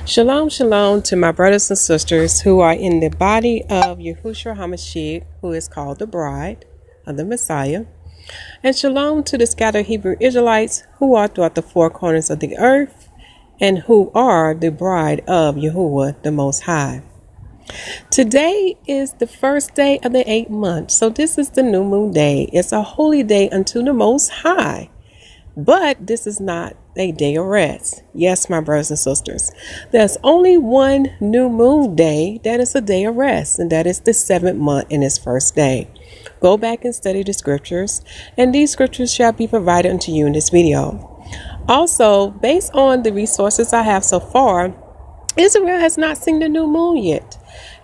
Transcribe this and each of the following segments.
Shalom, shalom to my brothers and sisters who are in the body of Yahuwshua HaMashiyach, who is called the bride of the Messiah. And shalom to the scattered Hebrew Israelites who are throughout the four corners of the earth and who are the bride of Yahuwah the Most High. Today is the first day of the 8th month, so this is the new moon day. It's a holy day unto the Most High. But this is not a day of rest. Yes, my brothers and sisters, there's only one new moon day that is a day of rest, and that is the 7th month in its first day. Go back and study the scriptures, and these scriptures shall be provided unto you in this video. Also, based on the resources I have so far, Israel has not seen the new moon yet.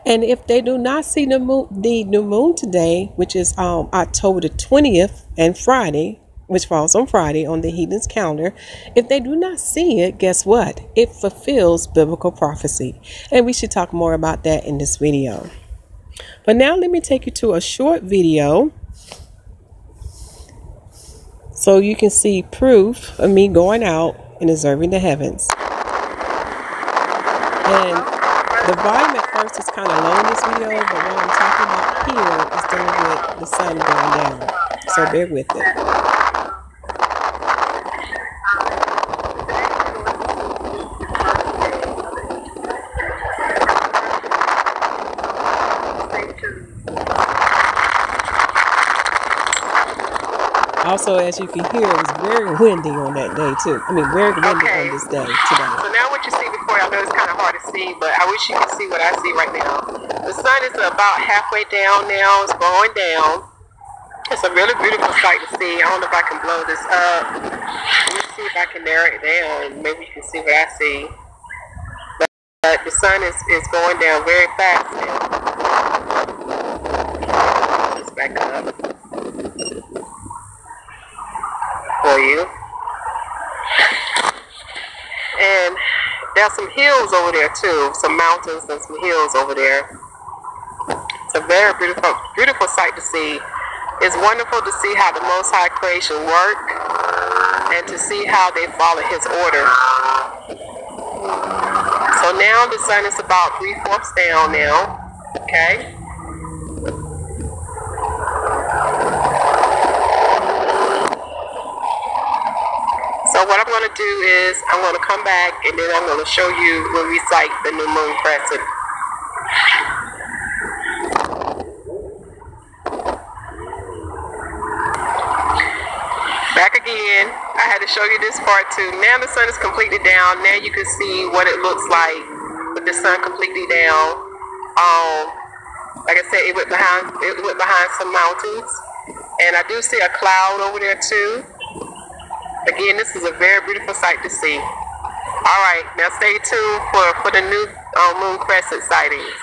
And if they do not see the new moon today, which is October the 20th and Friday, which falls on Friday on the heathen's calendar, if they do not see it, guess what? It fulfills biblical prophecy. And we should talk more about that in this video. But now let me take you to a short video so you can see proof of me going out and observing the heavens. And the volume at first is kind of low in this video, but what I'm talking about here is dealing with the sun going down. So bear with it. Also, as you can hear, it was very windy on that day, too. Very windy on this day today. So now what you see before, I know it's kind of hard to see, but I wish you could see what I see right now. The sun is about halfway down now. It's going down. It's a really beautiful sight to see. I don't know if I can blow this up. Let me see if I can narrow it down. Maybe you can see what I see. But the sun is going down very fast now. Let's back up for you. And there's some hills over there too, some mountains and some hills over there. It's a very beautiful sight to see. It's wonderful to see how the Most High creation work and to see how they follow His order. So now the sun is about 3/4 down now. Okay. So what I'm going to do is I'm going to come back and then I'm going to show you when we sight the new moon crescent. Back again. I had to show you this part too. Now the sun is completely down. Now you can see what it looks like with the sun completely down. Like I said, it went behind some mountains, and I do see a cloud over there too. Again, this is a very beautiful sight to see. All right, now stay tuned for the new moon crescent sightings.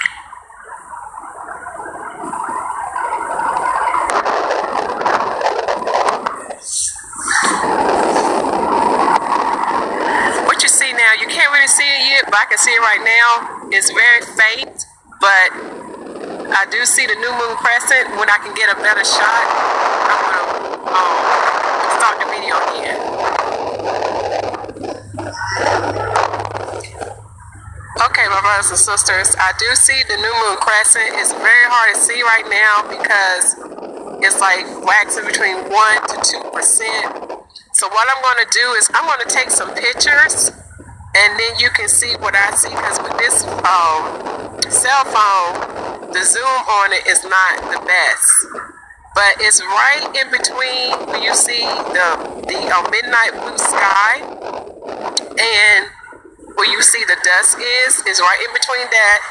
What you see now, you can't really see it yet, but I can see it right now. It's very faint, but I do see the new moon crescent. When I can get a better shot, I'm going to start the video again. Okay, my brothers and sisters, I do see the new moon crescent. It's very hard to see right now because it's like waxing between 1% to 2%. So what I'm going to do is I'm going to take some pictures and then you can see what I see, because with this cell phone, the zoom on it is not the best. But it's right in between where you see the midnight blue sky and where you see the dusk is right in between that.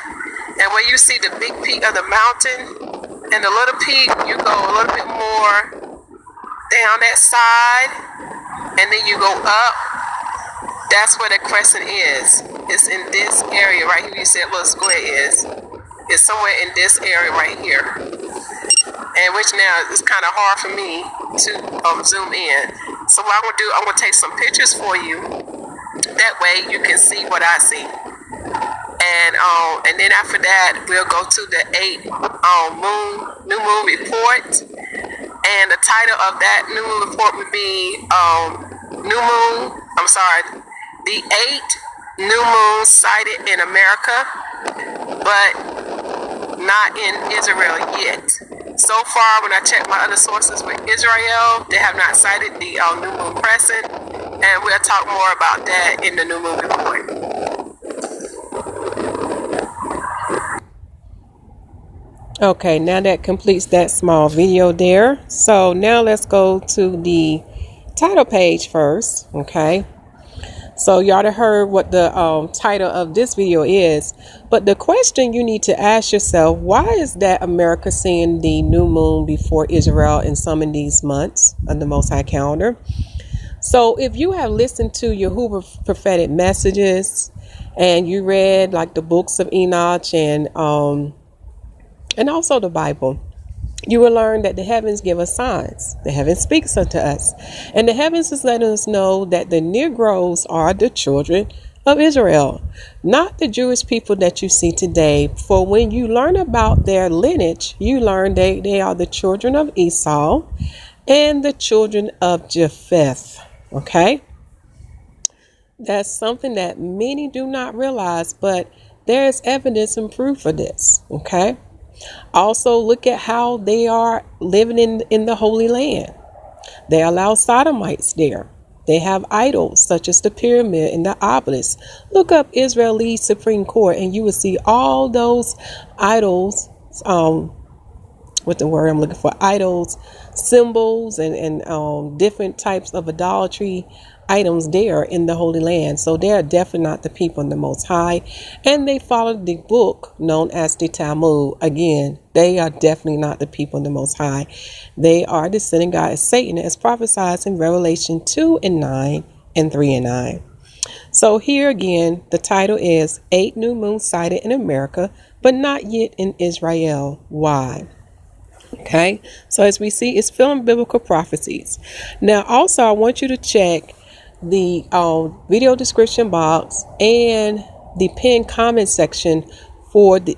And where you see the big peak of the mountain and the little peak, you go a little bit more down that side and then you go up. That's where the crescent is. It's in this area right here. You see that little square is. It's somewhere in this area right here. And which now is kind of hard for me to zoom in. So what I'm going to do, I'm going to take some pictures for you. That way you can see what I see. And then after that, we'll go to the 8th new moon report. And the title of that new moon report would be the 8th new moon sighted in America, but not in Israel yet. So far, when I check my other sources with Israel, they have not sighted the new moon crescent, and we'll talk more about that in the new moon report. Okay, now that completes that small video there. So now let's go to the title page first. Okay, so y'all have heard what the title of this video is, but the question you need to ask yourself, why is that America seeing the new moon before Israel in some of these months of the Most High calendar? So if you have listened to Yahuwah prophetic messages and you read like the books of Enoch and also the Bible, you will learn that the heavens give us signs. The heavens speaks unto us. And the heavens is letting us know that the Negroes are the children of Israel, not the Jewish people that you see today. For when you learn about their lineage, you learn they are the children of Esau and the children of Japheth. Okay? That's something that many do not realize, but there is evidence and proof of this. Okay? Also, look at how they are living in the Holy Land. They allow sodomites there. They have idols such as the pyramid and the obelisk. Look up Israeli Supreme Court and you will see all those idols, what the word I'm looking for, idols, symbols, and different types of idolatry items there in the Holy Land. So they are definitely not the people of the Most High, and they follow the book known as the Talmud. Again, they are definitely not the people of the Most High. They are the synagogue of Satan as prophesied in Revelation 2:9 and 3:9. So here again, the title is 8 new moons sighted in America, but not yet in Israel. Why? Okay, so as we see, it's filling biblical prophecies. Now, also, I want you to check the video description box and the pinned comment section for the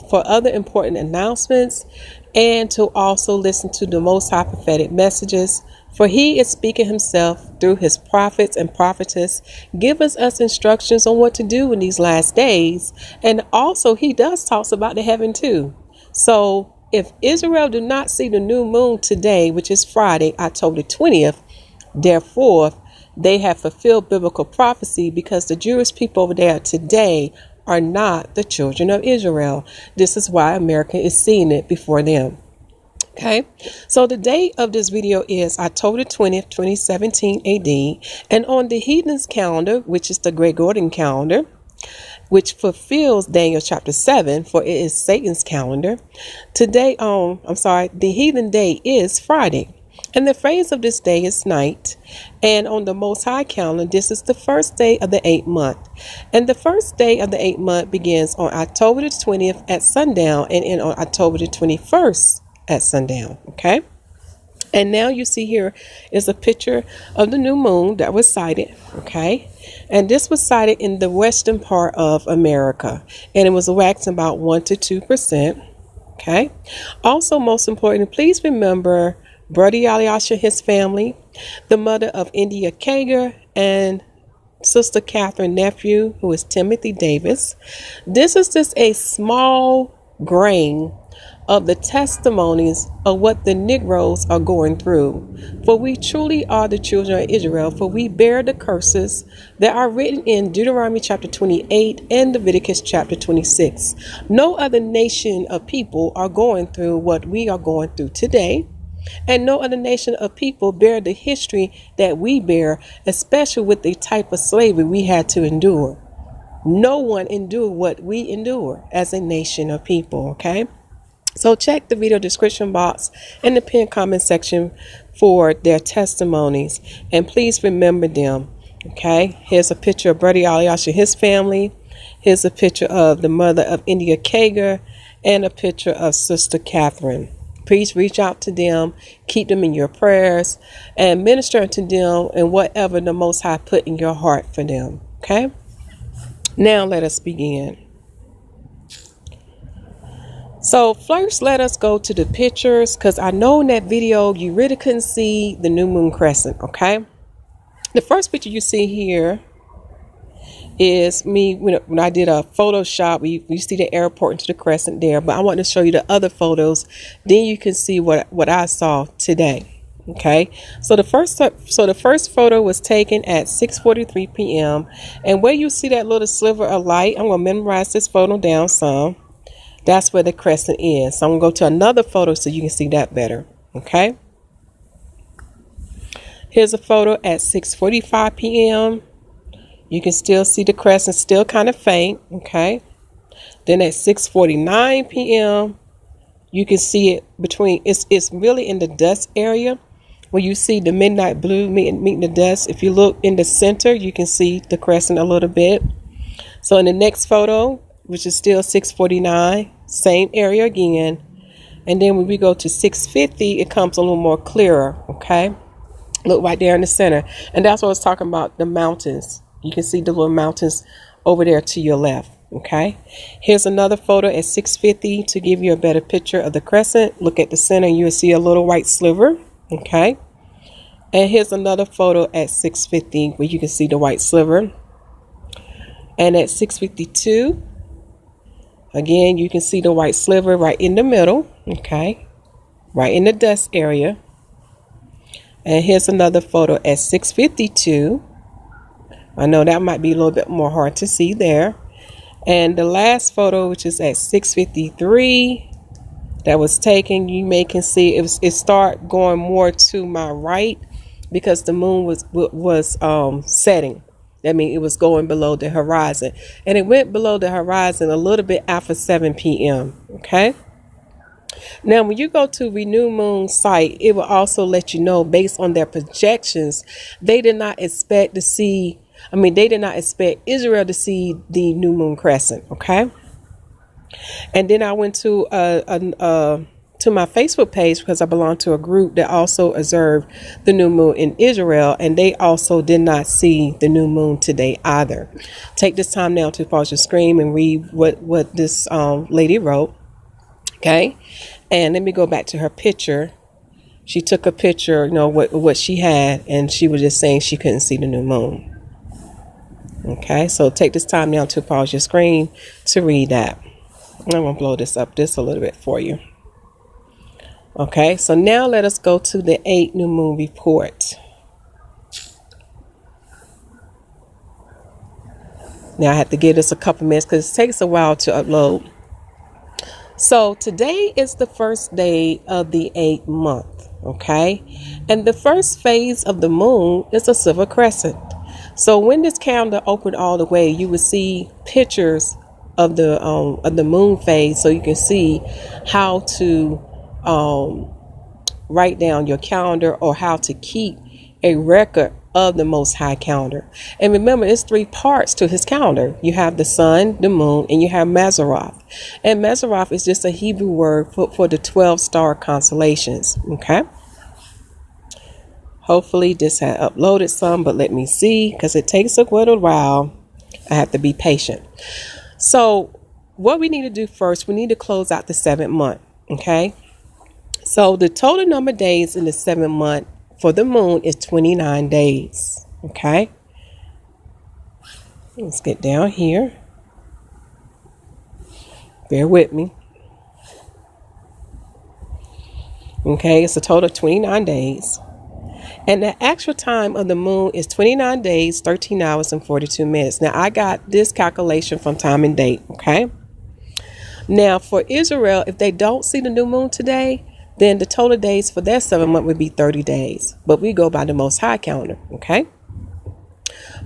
for other important announcements, and to also listen to the Most High prophetic messages. For he is speaking himself through his prophets and prophetess, giving us instructions on what to do in these last days. And also he does talks about the heaven too. So if Israel do not see the new moon today, which is Friday, October 20th, therefore, they have fulfilled biblical prophecy, because the Jewish people over there today are not the children of Israel. This is why America is seeing it before them. Okay, so the date of this video is October 20th, 2017 AD. And on the heathens calendar, which is the Gregorian calendar, which fulfills Daniel chapter 7, for it is Satan's calendar. Today, the heathen day is Friday. And the phrase of this day is night. And on the Most High calendar, this is the first day of the 8th month. And the first day of the 8th month begins on October the 20th at sundown and end on October the 21st at sundown. Okay. And now you see here is a picture of the new moon that was sighted. Okay. And this was sighted in the western part of America. And it was waxing about 1 to 2%. Okay. Also, most important, please remember Brother Yahuwshah, his family, the mother of India Kager, and Sister Catherine nephew, who is Timothy Davis. This is just a small grain of the testimonies of what the Negroes are going through. For we truly are the children of Israel, for we bear the curses that are written in Deuteronomy chapter 28 and Leviticus chapter 26. No other nation of people are going through what we are going through today. And no other nation of people bear the history that we bear, especially with the type of slavery we had to endure. No one endured what we endure as a nation of people, okay? So check the video description box and the pinned comment section for their testimonies. And please remember them, okay? Here's a picture of Brother Yahuwshah and his family. Here's a picture of the mother of India Kager and a picture of Sister Catherine. Please reach out to them, keep them in your prayers, and minister to them in whatever the Most High put in your heart for them. Okay? Now let us begin. So first, let us go to the pictures, because I know in that video you really couldn't see the new moon crescent. Okay? The first picture you see here is me when I did a Photoshop. You see the airport into the crescent there, but I want to show you the other photos. Then you can see what I saw today. Okay, so the first photo was taken at 6:43 p.m. and where you see that little sliver of light, I'm going to minimize this photo down some. That's where the crescent is. So I'm going to go to another photo so you can see that better. Okay, here's a photo at 6:45 p.m. You can still see the crescent, still kind of faint. Okay, then at 6:49 p.m. you can see it between, it's really in the dust area. When you see the midnight blue meeting the dust, if you look in the center, you can see the crescent a little bit. So in the next photo, which is still 6:49, same area again. And then when we go to 6:50, it comes a little more clearer, okay? Look right there in the center. And that's what I was talking about, the mountains. You can see the little mountains over there to your left, okay? Here's another photo at 6:50 to give you a better picture of the crescent. Look at the center, and you'll see a little white sliver. Okay, and here's another photo at 6:50 where you can see the white sliver. And at 6:52, again, you can see the white sliver right in the middle. Okay, right in the dust area. And here's another photo at 6:52. I know that might be a little bit more hard to see there. And the last photo, which is at 6:53. That was taken, you may can see it start going more to my right because the moon was setting. That means it was going below the horizon, and it went below the horizon a little bit after 7 p.m. Okay. Now, when you go to Renew Moon site, it will also let you know based on their projections, they did not expect to see. They did not expect Israel to see the new moon crescent. Okay. And then I went to my Facebook page because I belong to a group that also observed the new moon in Israel, and they also did not see the new moon today either. Take this time now to pause your screen and read what this lady wrote. Okay, and let me go back to her picture. She took a picture, what she had, and she was just saying she couldn't see the new moon. Okay, so take this time now to pause your screen to read that. I'm going to blow this up just a little bit for you. Okay, so now let us go to the 8 new moon report. Now I have to give this a couple minutes because it takes a while to upload. So today is the first day of the 8th month. Okay, and the first phase of the moon is a silver crescent. So when this calendar opened all the way, you will see pictures of the moon phase, so you can see how to write down your calendar or how to keep a record of the Most High calendar. And remember, it's 3 parts to his calendar. You have the sun, the moon, and you have Mazzaroth. And Mazzaroth is just a Hebrew word for the 12 star constellations. Okay. Hopefully this had uploaded some, but let me see, because it takes a little while. I have to be patient. So what we need to do first, we need to close out the 7th month. Okay. So the total number of days in the 7th month for the moon is 29 days. Okay. Let's get down here. Bear with me. Okay. It's a total of 29 days. And the actual time of the moon is 29 days, 13 hours, and 42 minutes. Now, I got this calculation from Time and Date, okay? Now, for Israel, if they don't see the new moon today, then the total days for their 7th month would be 30 days. But we go by the Most High calendar, okay?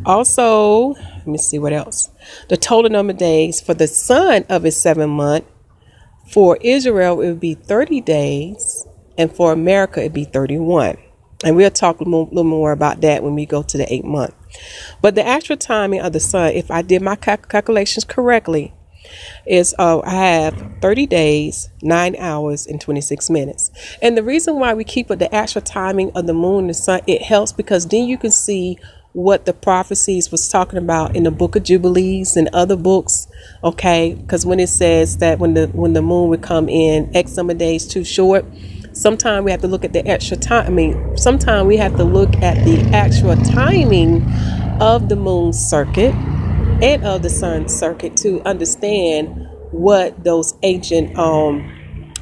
Also, let me see what else. The total number of days for the sun of his 7th month, for Israel, it would be 30 days. And for America, it would be 31. And we'll talk a little more about that when we go to the 8th month. But the actual timing of the sun, if I did my calculations correctly, is I have 30 days, 9 hours, and 26 minutes. And the reason why we keep the actual timing of the moon and the sun, it helps because then you can see what the prophecies was talking about in the book of Jubilees and other books. Okay, because when it says that when the moon would come in X number of days too short, sometimes we have to look at the extra time. Sometimes we have to look at the actual timing of the moon circuit. and of the sun circuit to understand what those ancient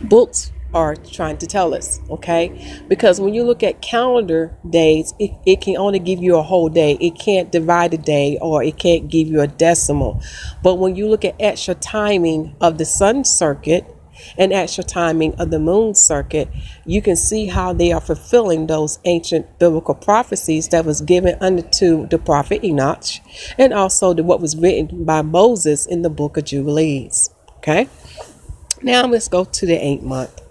books are trying to tell us. Okay, because when you look at calendar days, it can only give you a whole day. It can't divide a day, or it can't give you a decimal. But when you look at extra timing of the sun circuit and extra timing of the moon circuit, you can see how they are fulfilling those ancient biblical prophecies that was given unto the prophet Enoch, and also what was written by Moses in the book of Jubilees. Okay, now let's go to the 8th month.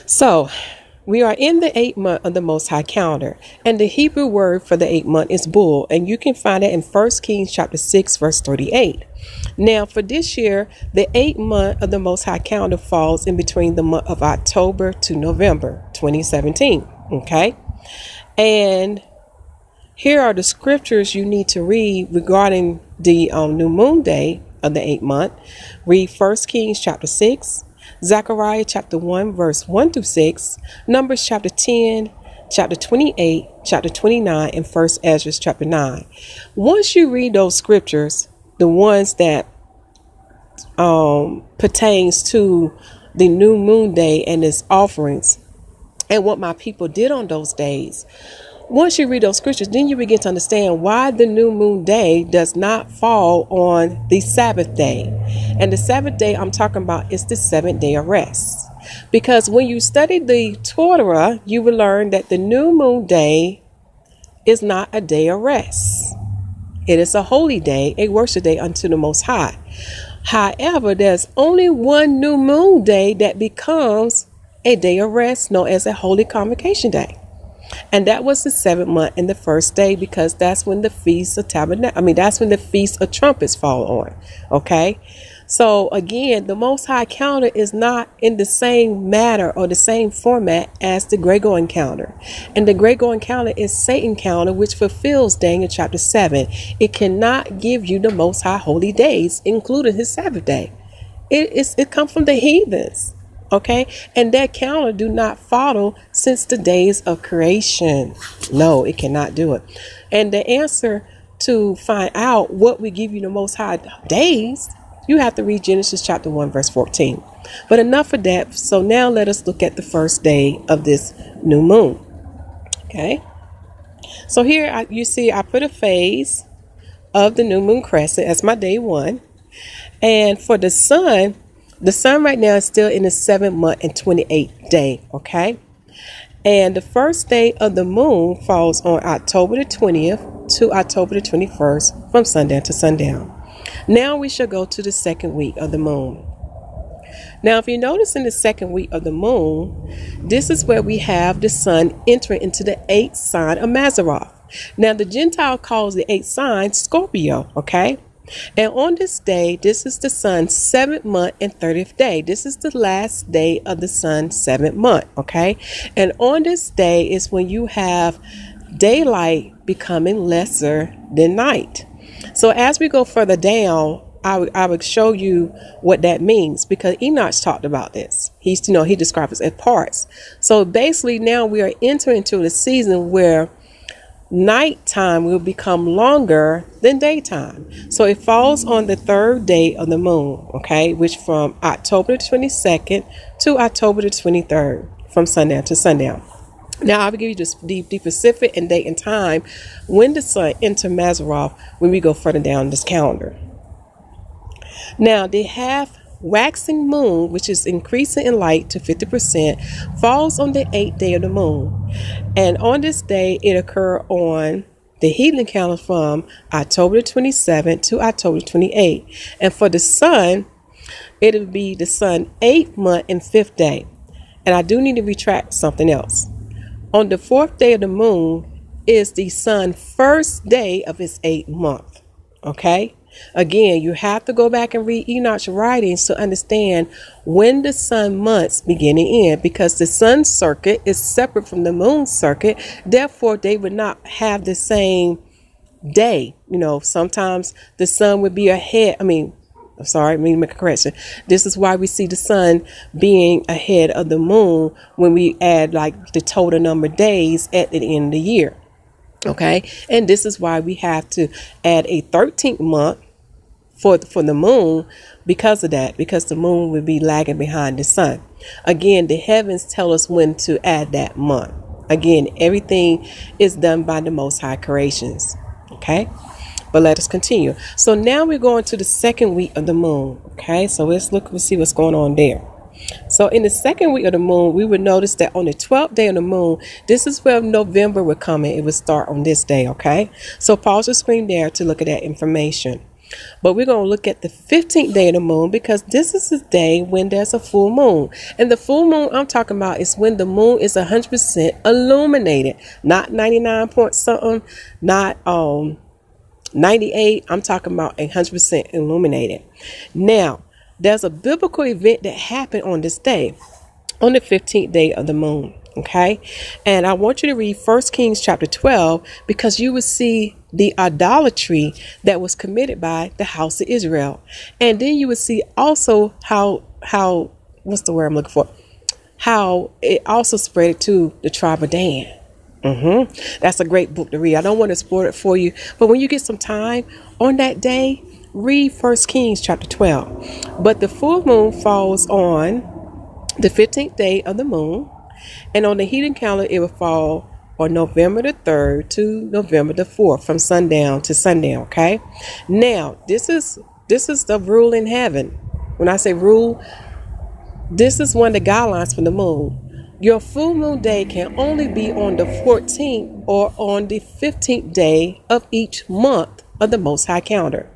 So we are in the 8th month of the Most High calendar, and the Hebrew word for the 8th month is bull, and you can find it in 1 Kings chapter 6 verse 38. Now for this year, the 8th month of the Most High calendar falls in between the month of October to November 2017. Okay, and here are the scriptures you need to read regarding the new moon day of the 8th month. Read 1 Kings chapter 6, Zechariah chapter 1 verse 1 through 6, Numbers chapter 10, chapter 28, chapter 29, and 1 Ezra chapter 9. Once you read those scriptures, the ones that pertains to the new moon day and its offerings and what my people did on those days, once you read those scriptures, then you begin to understand why the new moon day does not fall on the Sabbath day. And the Sabbath day I'm talking about is the 7th day of rest. Because when you study the Torah, you will learn that the new moon day is not a day of rest. It is a holy day, a worship day unto the Most High. However, there's only one new moon day that becomes a day of rest, known as a holy convocation day. And that was the 7th month and the first day, because that's when the Feast of that's when the Feast of Trumpets fall on. Okay. So again, the Most High calendar is not in the same matter or the same format as the Gregorian calendar. And the Gregorian calendar is Satan's calendar, which fulfills Daniel chapter 7. It cannot give you the Most High holy days, including his Sabbath day. It comes from the heathens. Okay, and that calendar do not follow since the days of creation. No, it cannot do it. And the answer to find out what we give you the Most High days, you have to read Genesis chapter 1 verse 14. But enough of that. So now let us look at the first day of this new moon. Okay, so here you see I put a phase of the new moon crescent as my day 1. And for the sun right now is still in the 7th month and 28th day. Okay. And the first day of the moon falls on October the 20th to October the 21st from sundown to sundown. Now we shall go to the 2nd week of the moon. Now, if you notice in the 2nd week of the moon, this is where we have the sun entering into the 8th sign of Mazzaroth. Now, the Gentile calls the 8th sign Scorpio. Okay. And on this day, this is the sun's 7th month and 30th day. This is the last day of the sun's 7th month. Okay. And on this day is when you have daylight becoming lesser than night. So as we go further down, I would show you what that means, because Enoch talked about this. He describes it as parts. So basically now we are entering into the season where nighttime will become longer than daytime. So it falls on the 3rd day of the moon, okay, which from October the 22nd to October the 23rd from sundown to sundown. Now I will give you the specific and date and time when the sun enters Mazzaroth when we go further down this calendar. Now the half waxing moon, which is increasing in light to 50%, falls on the 8th day of the moon. And on this day, it occurs on the heathen calendar from October 27th to October 28th. And for the sun, it'll be the sun 8th month and 5th day. And I do need to retract something else. On the 4th day of the moon is the sun first day of its 8th month. Okay. Again, you have to go back and read Enoch's writings to understand when the sun months begin and end, because the sun circuit is separate from the moon circuit. Therefore, they would not have the same day. Sometimes the sun would be ahead. I'm sorry, let me make a correction. This is why we see the sun being ahead of the moon when we add like the total number of days at the end of the year. Okay. And this is why we have to add a 13th month for the moon because of that, because the moon would be lagging behind the sun. Again, the heavens tell us when to add that month. Again, everything is done by the Most High creations. Okay. But let us continue. So now we're going to the second week of the moon. Okay, so let's look and see what's going on there. So in the second week of the moon, we would notice that on the 12th day of the moon, this is where November would come in. It would start on this day. Okay, so pause the screen there to look at that information. But we're going to look at the 15th day of the moon because this is the day when there's a full moon. And the full moon I'm talking about is when the moon is 100% illuminated, not 99 point something, not 98. I'm talking about 100% illuminated. Now, there's a biblical event that happened on this day, on the 15th day of the moon. Okay. And I want you to read 1 Kings chapter 12, because you will see the idolatry that was committed by the house of Israel. And then you will see also how what's the word I'm looking for? How it also spread to the tribe of Dan. That's a great book to read. I don't want to spoil it for you, but when you get some time on that day, read 1 Kings chapter 12. But the full moon falls on the 15th day of the moon, and on the heathen calendar, it will fall on November the 3rd to November the 4th, from sundown to sundown. Okay. Now, this is the rule in heaven. When I say rule, this is one of the guidelines for the moon. Your full moon day can only be on the 14th or on the 15th day of each month of the Most High calendar.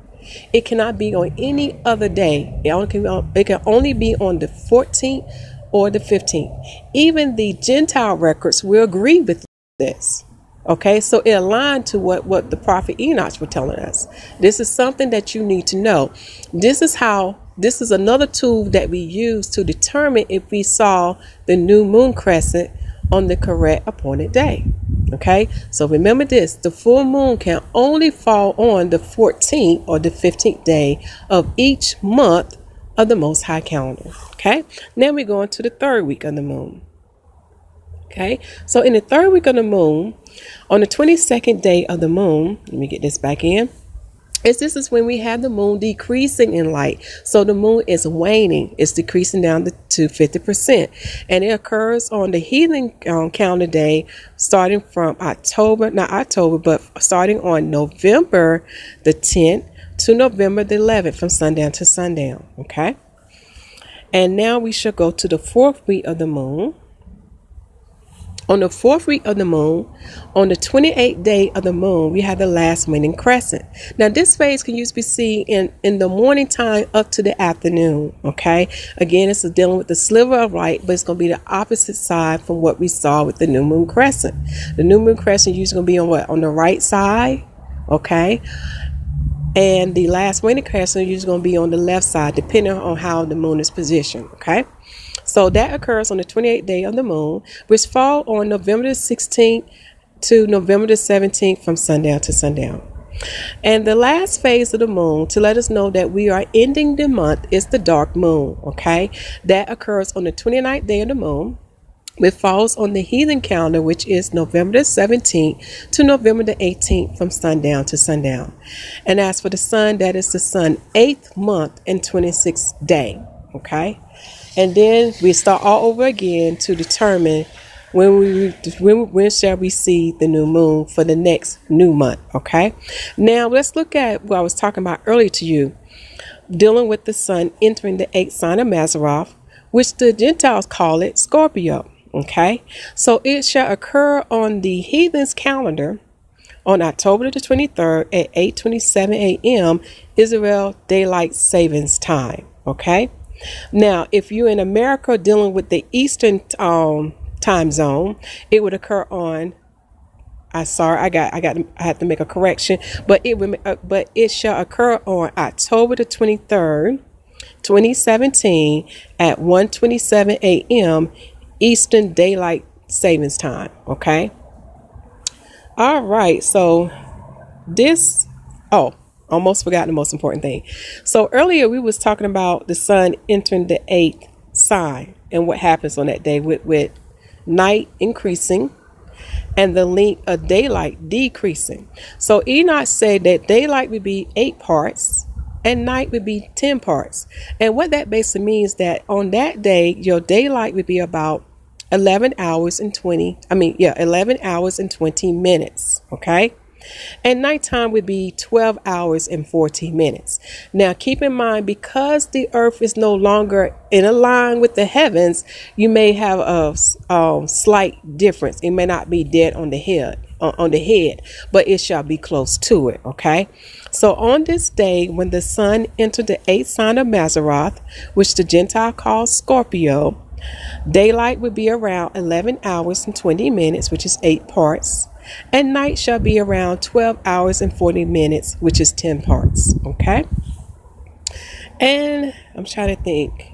It cannot be on any other day. It can only be on the 14th or the 15th. Even the Gentile records will agree with this. Okay, so it aligned to what the prophet Enoch was telling us. This is something that you need to know. This is another tool that we use to determine if we saw the new moon crescent on the correct appointed day. Okay, so remember this: the full moon can only fall on the 14th or the 15th day of each month of the Most High calendar. Okay, now we're going to the third week of the moon. Okay, so in the third week of the moon, on the 22nd day of the moon, let me get this back in. This is when we have the moon decreasing in light. So the moon is waning. It's decreasing down to 50%. And it occurs on the heathen calendar day, starting from starting on November the 10th to November the 11th, from sundown to sundown. Okay. And now we shall go to the fourth week of the moon. On the fourth week of the moon, on the 28th day of the moon, we have the last waning crescent. Now, this phase can usually be seen in the morning time up to the afternoon. Okay. Again, it's dealing with the sliver of light, but it's going to be the opposite side from what we saw with the new moon crescent. The new moon crescent usually going to be on what? On the right side. Okay. And the last waning crescent is usually going to be on the left side, depending on how the moon is positioned. Okay. So that occurs on the 28th day of the moon, which fall on November the 16th to November the 17th, from sundown to sundown. And the last phase of the moon, to let us know that we are ending the month, is the dark moon. Okay. That occurs on the 29th day of the moon, which falls on the heathen calendar, which is November the 17th to November the 18th, from sundown to sundown. And as for the sun, that is the sun 8th month and 26th day. Okay. And then we start all over again to determine when shall we see the new moon for the next new month. Okay. Now let's look at what I was talking about earlier to you, dealing with the sun entering the 8th sign of Mazzaroth, which the Gentiles call it Scorpio. Okay. So it shall occur on the heathen's calendar on October the 23rd at 8:27 a.m. Israel Daylight Savings Time. Okay. Now, if you're in America dealing with the Eastern time zone, it would occur on. I have to make a correction, but it shall occur on October the 23rd, 2017 at 1:27 a.m. Eastern Daylight Savings Time. Okay. All right. So this. Oh, almost forgot the most important thing. So earlier we was talking about the sun entering the 8th sign and what happens on that day with night increasing and the length of daylight decreasing. So Enoch said that daylight would be 8 parts and night would be 10 parts. And what that basically means that on that day, your daylight would be about 11 hours and 20 minutes. Okay. And nighttime would be 12 hours and 14 minutes. Now, keep in mind, because the earth is no longer in a line with the heavens, you may have a slight difference. It may not be dead on the head, but it shall be close to it. Okay. So on this day, when the sun entered the 8th sign of Mazzaroth, which the Gentile calls Scorpio, daylight would be around 11 hours and 20 minutes, which is 8 parts. And night shall be around 12 hours and 40 minutes, which is 10 parts. Okay. And I'm trying to think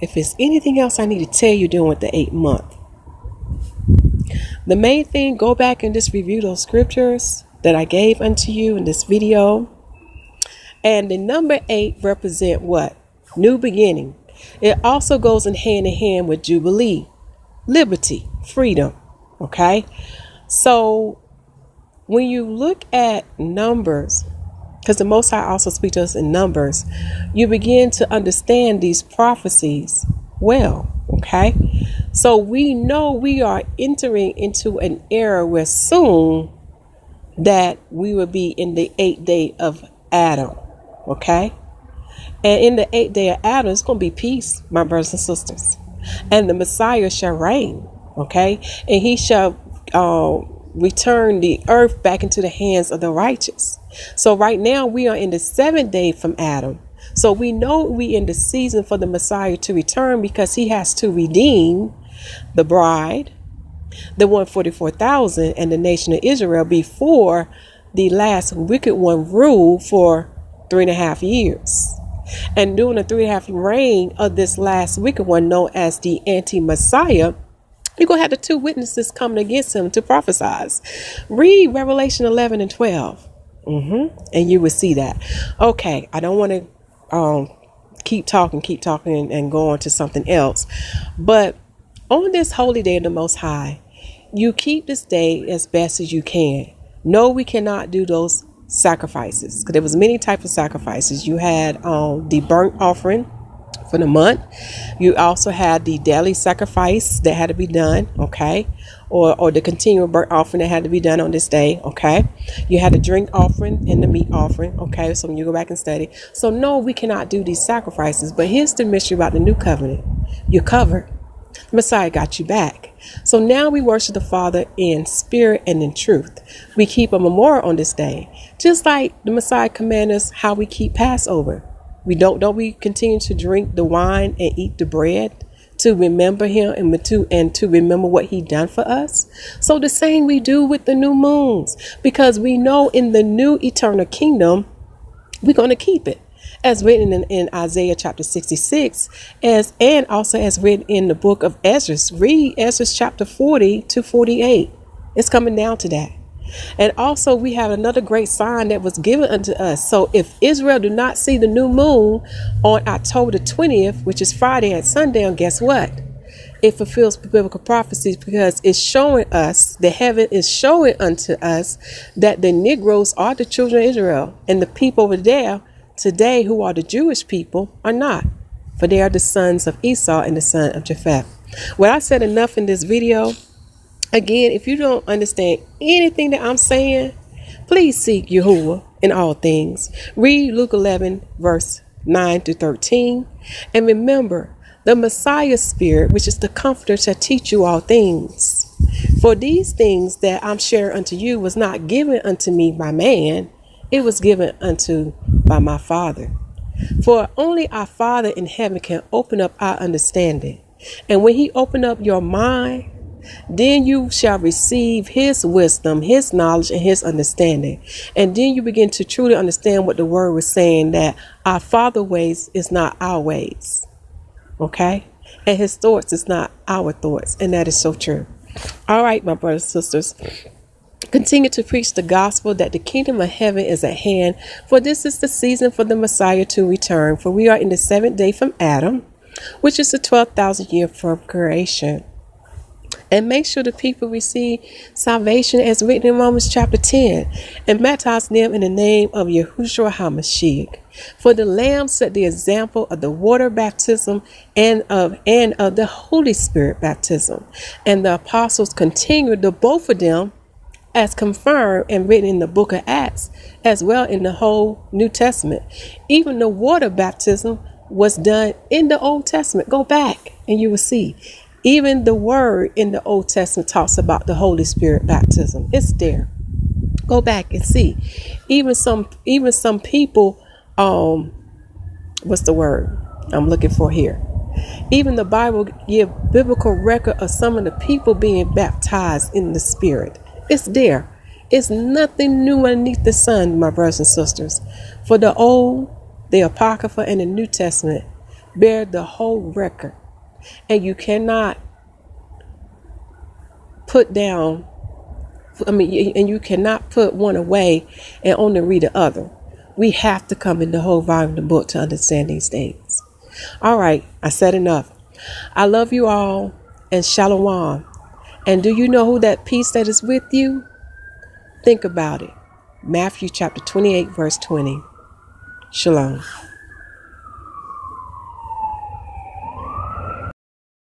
if there's anything else I need to tell you doing with the 8th month. The main thing, go back and just review those scriptures that I gave unto you in this video. And the number 8 represent what? New beginning. It also goes in hand with Jubilee, liberty, freedom. Okay. So when you look at numbers, because the Most High also speaks to us in numbers, you begin to understand these prophecies well. Okay. So we know we are entering into an era where soon that we will be in the 8th day of Adam. Okay. And in the 8th day of Adam, it's going to be peace, my brothers and sisters. And the Messiah shall reign. Okay. And he shall return the earth back into the hands of the righteous. So right now we are in the 7th day from Adam. So we know we in the season for the Messiah to return, because he has to redeem the bride, the 144,000 and the nation of Israel before the last wicked one ruled for 3.5 years. And during the 3.5 reign of this last wicked one, known as the anti-Messiah, you're going to have the 2 witnesses coming against him to prophesy. Read Revelation 11 and 12. And you will see that. Okay, I don't want to keep talking and go on to something else. But on this holy day of the Most High, you keep this day as best as you can. No, we cannot do those sacrifices, because there was many types of sacrifices. You had the burnt offering for the month. You also had the daily sacrifice that had to be done, okay, or the continual burnt offering that had to be done on this day, okay. You had the drink offering and the meat offering, okay. So when you go back and study, so no, we cannot do these sacrifices. But here's the mystery about the new covenant: you're covered. The Messiah got you back. So now we worship the Father in spirit and in truth. We keep a memorial on this day, just like the Messiah commanded us how we keep Passover. We don't we continue to drink the wine and eat the bread to remember him and to remember what he done for us. So the same we do with the new moons, because we know in the new eternal kingdom we're going to keep it, as written in Isaiah chapter 66, and also as written in the book of Ezra. Read Ezra chapter 40 to 48. It's coming down to that. And also we have another great sign that was given unto us. So if Israel do not see the new moon on October the 20th, which is Friday at sundown, guess what? It fulfills biblical prophecies, because it's showing us, the heaven is showing unto us that the Negroes are the children of Israel, and the people over there today who are the Jewish people are not, for they are the sons of Esau and the son of Japheth. Well, I said enough in this video. Again, if you don't understand anything that I'm saying, please seek Yahuwah in all things. Read Luke 11, verse 9 to 13. And remember, the Messiah's spirit, which is the comforter, shall teach you all things. For these things that I'm sharing unto you was not given unto me by man. It was given unto by my Father. For only our Father in heaven can open up our understanding. And when he open up your mind, then you shall receive his wisdom, his knowledge, and his understanding. And then you begin to truly understand what the word was saying, that our Father's ways is not our ways. Okay? And his thoughts is not our thoughts. And that is so true. All right, my brothers and sisters. Continue to preach the gospel that the kingdom of heaven is at hand, for this is the season for the Messiah to return. For we are in the 7th day from Adam, which is the 12,000 year from creation. And make sure the people receive salvation as written in Romans chapter 10, and baptize them in the name of Yahuwshua HaMashiyach. For the Lamb set the example of the water baptism and of the Holy Spirit baptism. And the apostles continued the both of them, as confirmed and written in the book of Acts, as well in the whole New Testament. Even the water baptism was done in the Old Testament. Go back and you will see. Even the word in the Old Testament talks about the Holy Spirit baptism. It's there. Go back and see. Even some people, what's the word I'm looking for here? Even the Bible give biblical record of some of the people being baptized in the Spirit. It's there. It's nothing new underneath the sun, my brothers and sisters. For the Old, the Apocrypha, and the New Testament bear the whole record. And you cannot put down, and you cannot put one away and only read the other. We have to come in the whole volume of the book to understand these things. All right, I said enough. I love you all, and Shalom. And do you know who that peace that is with you? Think about it. Matthew chapter 28, verse 20. Shalom.